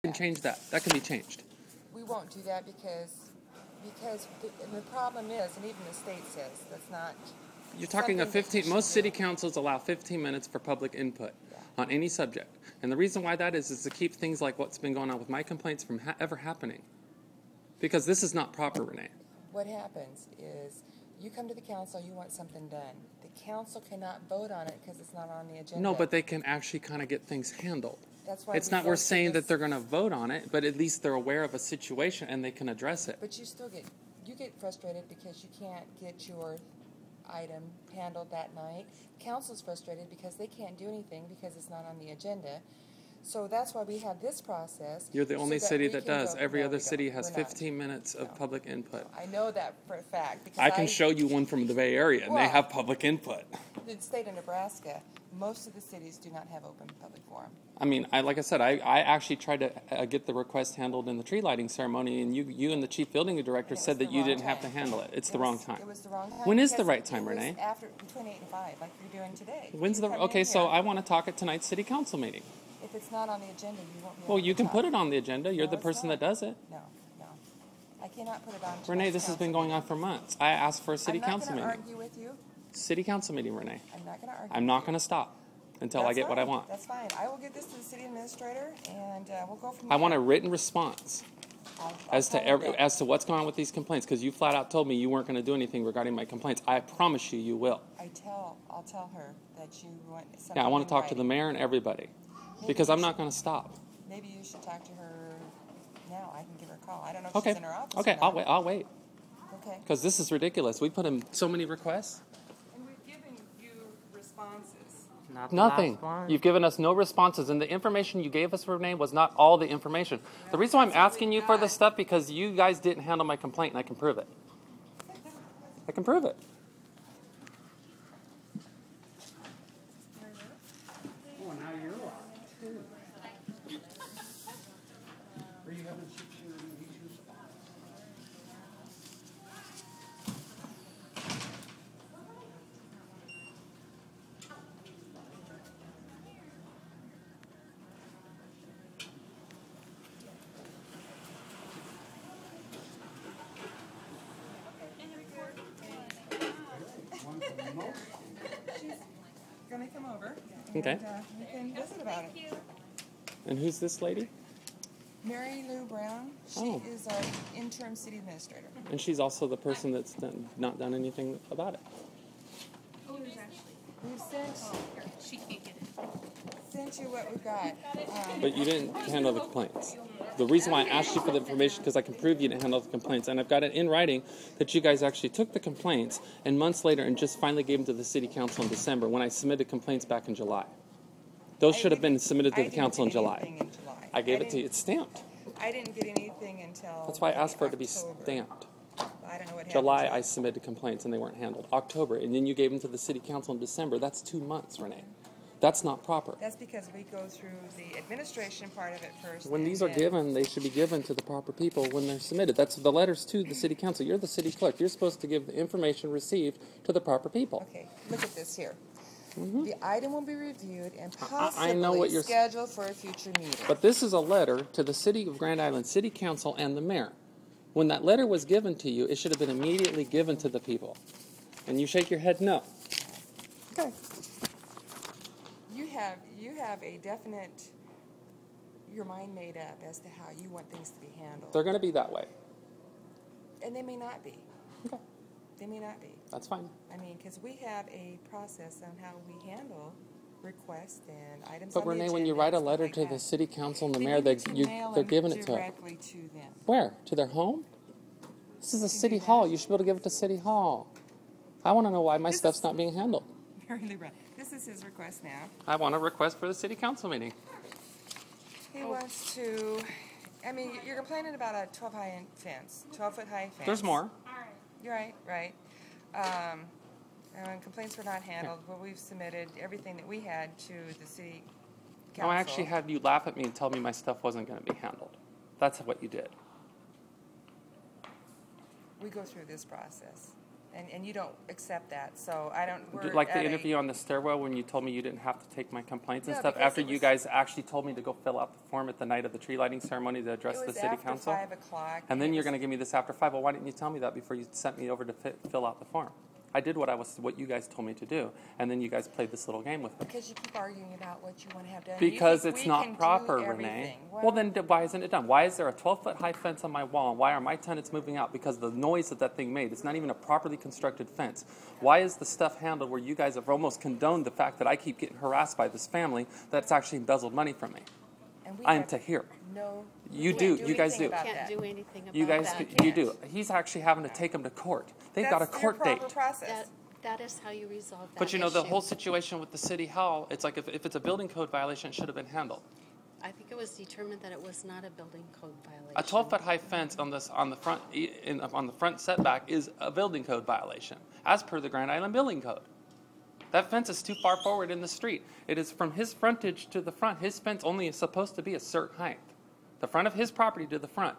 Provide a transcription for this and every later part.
can change that. That can be changed. We won't do that because the problem is, and even the state says, that's not. You're talking a 15. Most city councils allow 15 minutes for public input on any subject, and the reason why that is to keep things like what's been going on with my complaints from ever happening. Because this is not proper, Renee. What happens is you come to the council, you want something done. The council cannot vote on it because it's not on the agenda. No, but they can actually kind of get things handled. That's why it's not we're saying that they're going to vote on it, but at least they're aware of a situation and they can address it. But you still get frustrated because you can't get your item handled that night. Council's frustrated because they can't do anything because it's not on the agenda. So that's why we have this process. You're the only city that does. Every other city has 15 minutes of public input. I know that for a fact. Because I can show you one from the Bay Area, and they have public input. The state of Nebraska, most of the cities do not have open public forum. I mean, like I said, I actually tried to get the request handled in the tree lighting ceremony, and you and the chief building director said that you didn't have to handle it. It's the wrong time. It was the wrong time. When is the right time, Renee? After between 8 and 5, like you're doing today. When's the okay? So I want to talk at tonight's city council meeting. If it's not on the agenda, you won't be able to Well, you can talk. put it on the agenda. You're the person that does it. No. I cannot put it on. Renee, this has been going on for months. I asked for a city council meeting. I'm not going to argue with you. City council meeting, Renee. I'm not going to argue. I'm not going to stop until I get what I want. That's fine. I will give this to the city administrator, and we'll go from there. I want a written response as to what's going on with these complaints, because you flat out told me you weren't going to do anything regarding my complaints. I promise you, you will. I'll tell her that you want something. Yeah, I want to talk to the mayor and everybody, because I'm not going to stop. Maybe you should talk to her now. I can give her a call. I don't know if she's in her office. Okay, I'll wait. Okay. Because this is ridiculous. We put in so many requests. And we've given you responses. Nothing. You've given us no responses, and the information you gave us, Renee, was not all the information. The reason why I'm asking you for this stuff because you guys didn't handle my complaint, and I can prove it. I can prove it. Oh, now you're locked too. Are you having security issues? She's going to come over. Okay. And we can visit about it. And who's this lady? Mary Lou Brown. She is our interim city administrator. And she's also the person that's not done anything about it. We've sent you what we've got. But you didn't handle the complaints. The reason why I asked you for the information because I can prove you didn't handle the complaints, and I've got it in writing that you guys actually took the complaints and months later and just finally gave them to the city council in December when I submitted complaints back in July. Those should have been submitted to the council in July. I gave it to you. It's stamped. I didn't get anything until. That's why I asked for it to be stamped. I don't know what happened. July, I submitted complaints and they weren't handled. October, and then you gave them to the city council in December. That's 2 months, Renee. That's not proper. That's because we go through the administration part of it first. When these are given, they should be given to the proper people when they're submitted. That's the letters to the city council. You're the city clerk. You're supposed to give the information received to the proper people. Okay, look at this here. The item will be reviewed and possibly you're scheduled for a future meeting. But this is a letter to the city of Grand Island City Council and the mayor. When that letter was given to you, it should have been immediately given to the people. And you shake your head no. Okay. You have a definite, your mind made up as to how you want things to be handled. They're going to be that way. And they may not be. Okay. They may not be. That's fine. I mean, because we have a process on how we handle requests and items But on the Renee, agenda when you write a letter like to that. the city council and the mayor, Mail they're them giving it to them. directly to them. Where? To their home? This is a city hall. You should be able to give it to city hall. I want to know why my stuff's not being handled. This is his request now. I want a request for the city council meeting. He wants to, I mean, you're complaining about a 12-foot high fence. There's more. You're right. And complaints were not handled, but we've submitted everything that we had to the city council. No, I actually had you laugh at me and tell me my stuff wasn't going to be handled. That's what you did. We go through this process. and you don't accept that, so I don't. We're Like the at interview on the stairwell when you told me you didn't have to take my complaints and No, stuff, because after it you was- guys actually told me to go fill out the form at the night of the tree lighting ceremony to address It the was city after council. 5 o'clock. And then it you're was- going to give me this after 5. Well, why didn't you tell me that before you sent me over to fill out the form? I did what you guys told me to do, and then you guys played this little game with me. Because you keep arguing about what you want to have done. You Because think it's we not can do proper, Renee. everything. Well, then why isn't it done? Why is there a 12-foot high fence on my wall, and why are my tenants moving out? Because of the noise that thing made. It's not even a properly constructed fence. Why is the stuff handled where you guys have almost condoned the fact that I keep getting harassed by this family that's actually embezzled money from me? And we I'm have to here. No, You we do. can't You guys anything do. about Can't that. do anything about You guys, that. you do. He's actually having to take them to court. They've got a That's court your proper date. process. That is how you resolve that But you know, the issue. whole situation with the city hall, it's like if it's a building code violation, it should have been handled. I think it was determined that it was not a building code violation. A 12-foot high fence on the front setback is a building code violation, as per the Grand Island Building Code. That fence is too far forward in the street. It is from his frontage to the front. His fence only is supposed to be a certain height. The front of his property to the front.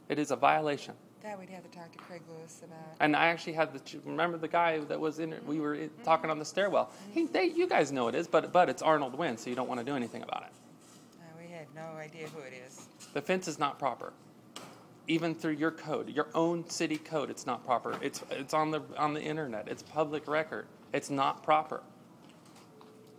It is a violation. That we'd have to talk to Craig Lewis about. And I actually had remember the guy that was in it, we were talking on the stairwell. You guys know it is, but it's Arnold Wynn, so you don't want to do anything about it. We had no idea who it is. The fence is not proper. Even through your code, your own city code, it's not proper. It's on the internet. It's public record. It's not proper.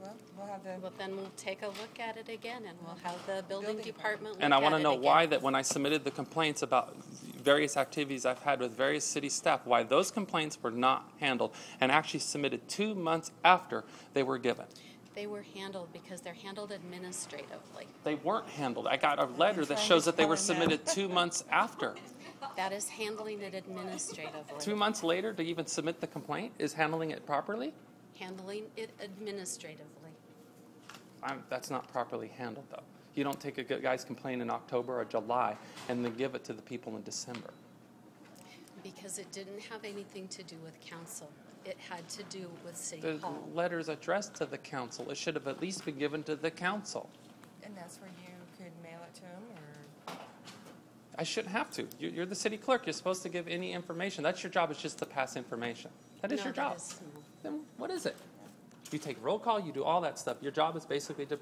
Well, we'll have the. Well, then we'll take a look at it again, and we'll have the building department look And I at want to it know again. why that when I submitted the complaints about various activities I've had with various city staff, why those complaints were not handled and actually submitted 2 months after they were given. They were handled because they're handled administratively. They weren't handled. I got a letter that shows that they were submitted 2 months after. That is handling it administratively. 2 months later to even submit the complaint is handling it properly? Handling it administratively. That's not properly handled, though. You don't take a guy's complaint in October or July and then give it to the people in December. Because it didn't have anything to do with council. It had to do with City The Hall. letter's addressed to the council. It should have at least been given to the council. And that's where you could mail it to him, or. I shouldn't have to. You're the city clerk. You're supposed to give any information. That's your job, is just to pass information. That is No, your that job. is- no. Then what is it? You take roll call, you do all that stuff. Your job is basically to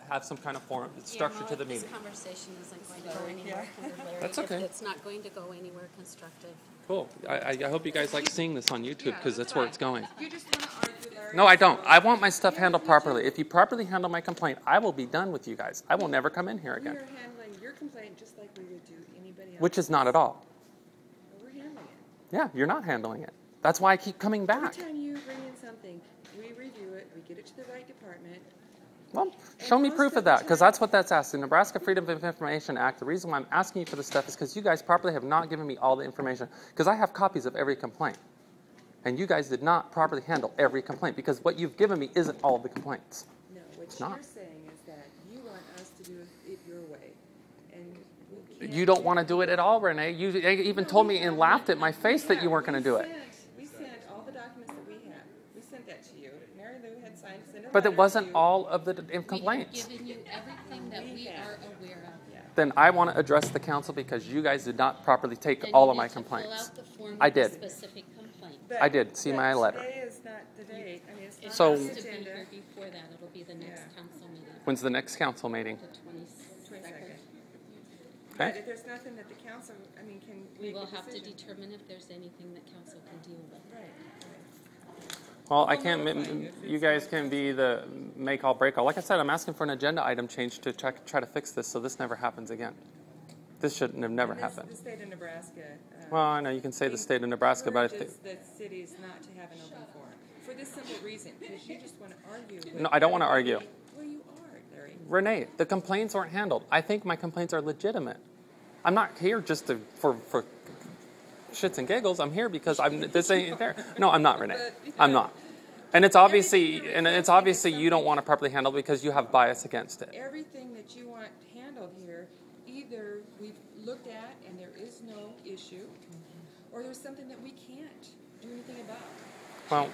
have some kind of form, structure to the meeting. This conversation isn't going to go anywhere, Larry. That's okay. It's not going to go anywhere constructive. Cool. I hope you guys like seeing this on YouTube, because that's where it's going. You just want to argue, Larry. No, I don't. I want my stuff handled properly. If you properly handle my complaint, I will be done with you guys. I will never come in here We again. are handling your complaint just like we would do anybody else. Which is not at all. We're handling it. Yeah, you're not handling it. That's why I keep coming back. Every time you bring in something, we review it, we get it to the right department. Well, show me proof of that, because that's what that's asked. The Nebraska Freedom of Information Act, the reason why I'm asking you for this stuff is because you guys properly have not given me all the information, because I have copies of every complaint. And you guys did not properly handle every complaint, because what you've given me isn't all of the complaints. No, what It's you're not. saying is that you want us to do it your way. And we can't. You don't want to do it at all, Renee. You even told me and laughed at my face that you weren't going to do it. We sent all the documents that we had. We sent that to you. Mary Lou had signed, sent a But it letter wasn't to you. all of the complaints. We have given you everything that we are aware of. Then I want to address the council because you guys did not properly take all of my complaints. I did. Specific complaint. But- I did. See but my letter. Today is not the date. I mean, it's not So- on It the has to be agenda. here before that. It'll be the next Yeah. council meeting, When's the next council meeting? the 22nd. 22nd. But Okay. if there's nothing that the council, I mean, can We make will a have to decision. determine if there's anything that council can deal with. Right. Well, I can't. You guys can be the make all break all. Like I said, I'm asking for an agenda item change to try to fix this, so this never happens again. This shouldn't have never And this- happened. The state of Nebraska. Well, I know you can say the state of Nebraska, but I think encourages the cities not to have an open forum for this simple reason, because you just want to argue. With No, I don't wanna argue. everybody. Well, you are, Larry. Renee, the complaints weren't handled. I think my complaints are legitimate. I'm not here just for shits and giggles. I'm here because this ain't there. No, I'm not, Renee. I'm not. And it's obviously you don't want to properly handle it because you have bias against it. Everything that you want handled here, either we've looked at and there is no issue, or there's something that we can't do anything about. Well,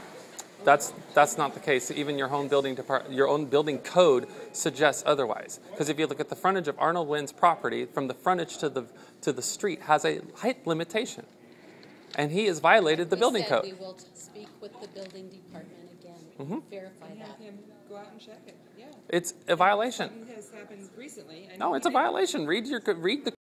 that's not the case. Even your own building code suggests otherwise. Because if you look at the frontage of Arnold Wynn's property, from the frontage to the street has a height limitation. And he has violated the We building said code. we will speak with the building department again, verify And have that. him go out and check it, yeah. It's a violation. Something has happened recently. I No, know it's a he did. violation. Read the